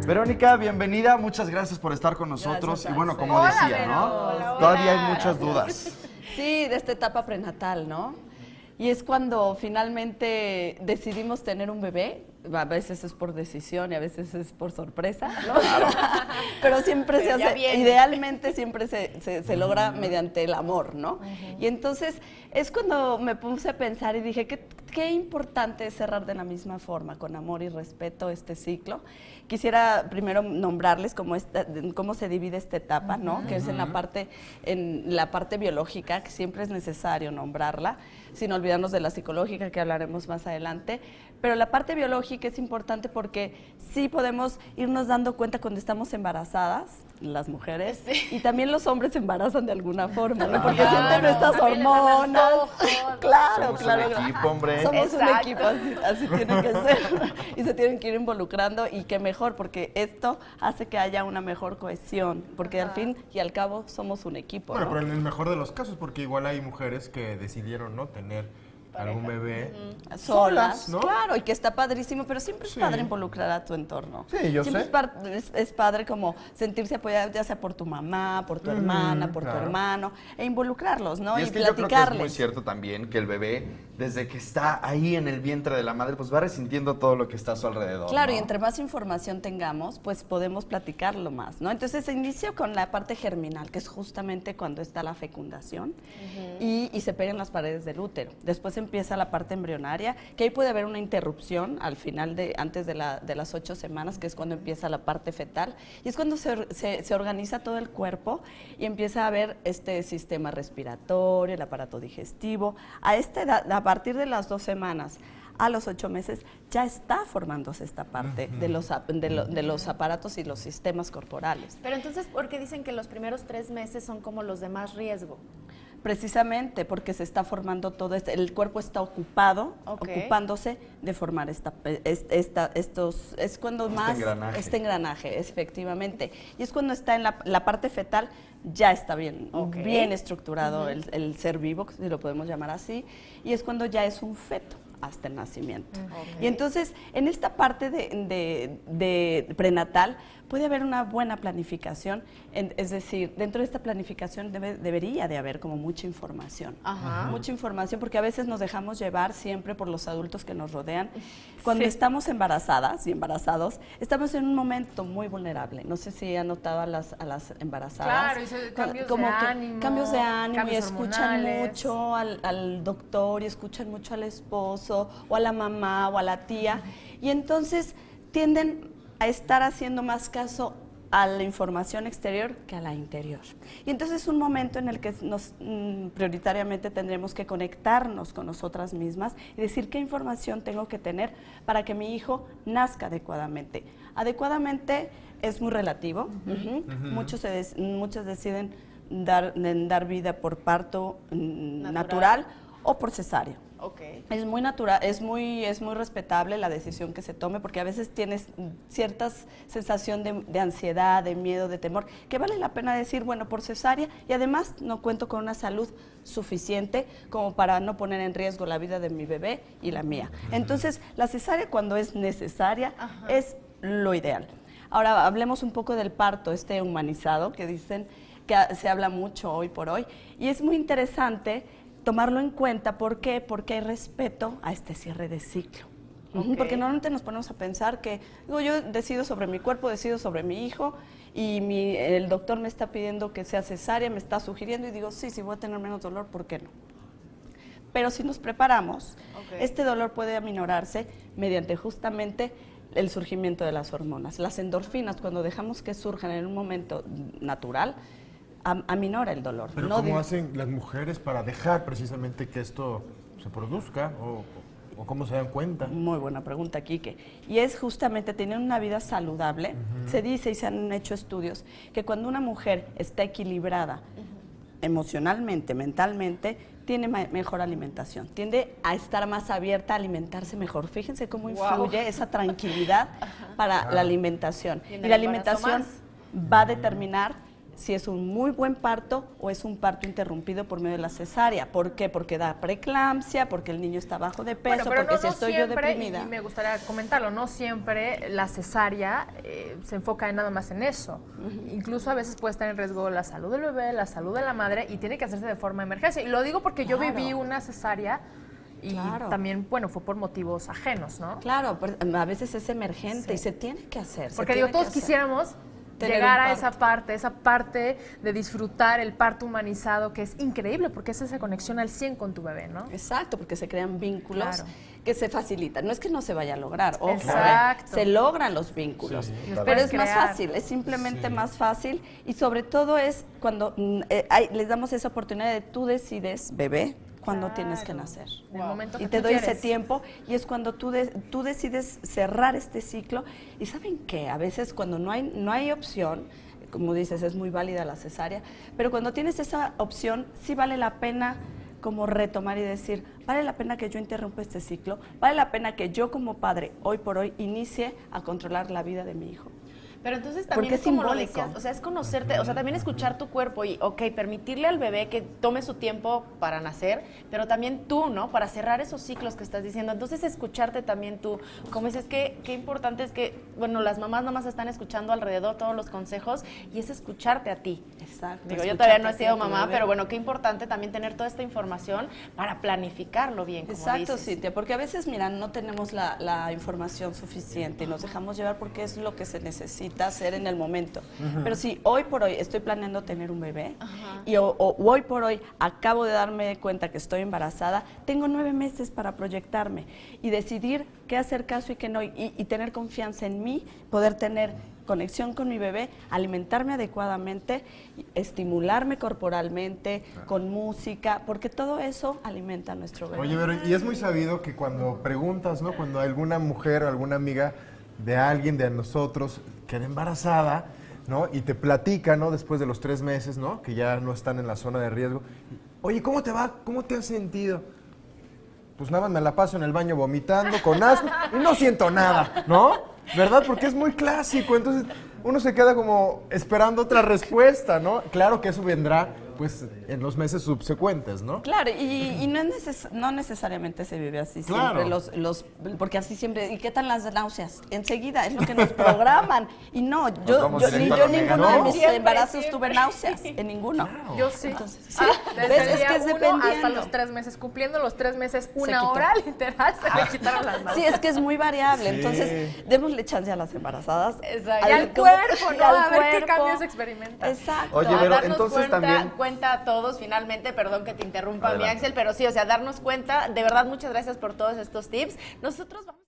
Verónica, bienvenida, muchas gracias por estar con nosotros. Y bueno, como decía, ¿no? Todavía hay muchas dudas. Sí, de esta etapa prenatal, ¿no? Y es cuando finalmente decidimos tener un bebé. A veces es por decisión y a veces es por sorpresa, ¿no? Pero siempre se hace, idealmente siempre se logra mediante el amor, ¿no? Y entonces es cuando me puse a pensar y dije, qué importante es cerrar de la misma forma, con amor y respeto, este ciclo. Quisiera primero nombrarles cómo se divide esta etapa, ¿no? Que es en la parte biológica, que siempre es necesario nombrarla, sin olvidarnos de la psicológica, que hablaremos más adelante. Pero la parte biológica es importante porque sí podemos irnos dando cuenta cuando estamos embarazadas, las mujeres, y también los hombres se embarazan de alguna forma, ¿no? Porque sienten estas hormonas. Claro, Somos un equipo, hombre. Somos un equipo, así tiene que ser. Y se tienen que ir involucrando, y qué mejor, porque esto hace que haya una mejor cohesión, porque al fin y al cabo somos un equipo, Bueno, ¿no? pero en el mejor de los casos, porque igual hay mujeres que decidieron no tener algún bebé solas, ¿no? Claro, y que está padrísimo, pero siempre es padre involucrar a tu entorno. Sí, yo siempre sé. Es padre como sentirse apoyado, ya sea por tu mamá, por tu hermana, por tu hermano, e involucrarlos, ¿no? Y es que yo creo que es muy cierto también que el bebé, desde que está ahí en el vientre de la madre, pues va resintiendo todo lo que está a su alrededor. Claro, ¿no? y entre más información tengamos, pues podemos platicarlo más, ¿no? Entonces se inicia con la parte germinal, que es justamente cuando está la fecundación, y se pegan las paredes del útero. Después empieza la parte embrionaria, que ahí puede haber una interrupción al final antes de las 8 semanas, que es cuando empieza la parte fetal, y es cuando se organiza todo el cuerpo y empieza a haber este sistema respiratorio, el aparato digestivo. A esta edad, a partir de las 2 semanas a los 8 meses, ya está formándose esta parte de los aparatos y los sistemas corporales. Pero entonces, ¿por qué dicen que los primeros 3 meses son como los de más riesgo? Precisamente porque se está formando todo el cuerpo está ocupándose de formar es cuando más este engranaje, efectivamente, y es cuando está en la parte fetal, ya está bien estructurado el ser vivo, si lo podemos llamar así, y es cuando ya es un feto hasta el nacimiento. Y entonces, en esta parte de prenatal, puede haber una buena planificación, es decir, dentro de esta planificación debería de haber como mucha información. Mucha información, porque a veces nos dejamos llevar siempre por los adultos que nos rodean. Cuando estamos embarazadas y embarazados, estamos en un momento muy vulnerable. No sé si han notado a las embarazadas. Claro, cambios de ánimo, y escuchan mucho al doctor, y escuchan mucho al esposo, o a la mamá, o a la tía, y entonces tienden a estar haciendo más caso a la información exterior que a la interior. Y entonces es un momento en el que prioritariamente tendremos que conectarnos con nosotras mismas y decir qué información tengo que tener para que mi hijo nazca adecuadamente. Adecuadamente es muy relativo. Muchos deciden dar vida por parto natural o por cesárea. Es muy natural, es muy respetable la decisión que se tome, porque a veces tienes cierta sensación de ansiedad, de miedo, de temor, que vale la pena decir, bueno, por cesárea, y además no cuento con una salud suficiente como para no poner en riesgo la vida de mi bebé y la mía. Entonces, la cesárea, cuando es necesaria, es lo ideal. Ahora, hablemos un poco del parto humanizado, que dicen que se habla mucho hoy por hoy, y es muy interesante tomarlo en cuenta. ¿Por qué? Porque hay respeto a este cierre de ciclo. Porque normalmente nos ponemos a pensar que, yo decido sobre mi cuerpo, decido sobre mi hijo, y el doctor me está pidiendo que sea cesárea, me está sugiriendo, y digo, sí, voy a tener menos dolor, ¿por qué no? Pero si nos preparamos, este dolor puede aminorarse mediante justamente el surgimiento de las hormonas. Las endorfinas, cuando dejamos que surjan en un momento natural, aminora el dolor. Pero ¿cómo hacen las mujeres para dejar precisamente que esto se produzca? ¿O cómo se dan cuenta? Muy buena pregunta, Quique. Y es justamente tener una vida saludable. Se dice y se han hecho estudios que cuando una mujer está equilibrada emocionalmente, mentalmente, tiene mejor alimentación, tiende a estar más abierta, a alimentarse mejor. Fíjense cómo influye esa tranquilidad para la alimentación. Y la alimentación va a determinar si es un muy buen parto o es un parto interrumpido por medio de la cesárea. ¿Por qué? Porque da preeclampsia, porque el niño está bajo de peso, Bueno, pero porque no, si no estoy siempre, yo deprimida. y me gustaría comentarlo, no siempre la cesárea se enfoca en nada más en eso. Incluso a veces puede estar en riesgo la salud del bebé, la salud de la madre, y tiene que hacerse de forma de emergencia. Y lo digo porque yo viví una cesárea y también, bueno, fue por motivos ajenos, ¿no? Claro, a veces es emergente y se tiene que hacer. Porque digo, todos quisiéramos llegar a esa parte de disfrutar el parto humanizado, que es increíble, porque es esa conexión al 100 con tu bebé, ¿no? Exacto, porque se crean vínculos que se facilitan. No es que no se vaya a lograr, ojo, Exacto. se logran los vínculos, Sí, pero es más crear. fácil, es simplemente más fácil y sobre todo es cuando les damos esa oportunidad de tú decides, bebé, cuando tienes que nacer. En el momento que Y te tú doy ese quieres. tiempo y es cuando tú decides cerrar este ciclo. Y ¿saben qué? A veces cuando no hay opción, como dices, es muy válida la cesárea, pero cuando tienes esa opción, sí vale la pena como retomar y decir, vale la pena que yo interrumpa este ciclo, vale la pena que yo como padre, hoy por hoy, inicie a controlar la vida de mi hijo. Pero entonces también Porque es como lo simbólico. decías, o sea, es conocerte, o sea, también escuchar tu cuerpo y, ok, permitirle al bebé que tome su tiempo para nacer, pero también tú, ¿no? Para cerrar esos ciclos que estás diciendo. Entonces, escucharte también tú. Como dices, qué importante es que, bueno, las mamás nomás están escuchando alrededor todos los consejos y es escucharte a ti. Exacto. Digo, yo todavía no he sido mamá, pero bueno, qué importante también tener toda esta información para planificarlo bien, como Exacto, dices. Cintia, porque a veces, mira, no tenemos la información suficiente y nos dejamos llevar porque es lo que se necesita hacer en el momento. Pero si hoy por hoy estoy planeando tener un bebé y o hoy por hoy acabo de darme cuenta que estoy embarazada, tengo 9 meses para proyectarme y decidir qué hacer caso y qué no, y tener confianza en mí, poder tener conexión con mi bebé, alimentarme adecuadamente, estimularme corporalmente, con música, porque todo eso alimenta a nuestro bebé. Oye, pero y es muy sabido que cuando preguntas, ¿no? Cuando alguna mujer o alguna amiga de alguien, de nosotros, queda embarazada, ¿no? Y te platica, ¿no? Después de los 3 meses, ¿no? Que ya no están en la zona de riesgo. Oye, ¿cómo te va? ¿Cómo te has sentido? Pues nada más me la paso en el baño vomitando, con asco, y no siento nada, ¿no? ¿Verdad? Porque es muy clásico, entonces uno se queda como esperando otra respuesta, ¿no? Claro que eso vendrá, pues, en los meses subsecuentes, ¿no? Claro, y no necesariamente se vive así Claro. siempre, porque así siempre, ¿y qué tal las náuseas? Enseguida, es lo que nos programan. Y no, vamos directo a yo lo ninguno negativo. de mis Siempre, embarazos siempre. tuve náuseas, en ninguno. Yo sí. Entonces, sí. Desde ¿Ves? el Es día que es 1 dependiendo. hasta los 3 meses, cumpliendo los 3 meses, una quitó. hora literal, se me quitaron las manos. Sí, es que es muy variable, Sí. entonces démosle chance a las embarazadas. Exacto. Y al como- cuerpo, y ¿no? al A ver qué cuerpo. cambios experimentan. Exacto. Oye, A pero darnos entonces cuenta, también... a todos finalmente, perdón que te interrumpa, mi Adelante. Axel, pero sí, o sea, darnos cuenta, de verdad, muchas gracias por todos estos tips. Nosotros vamos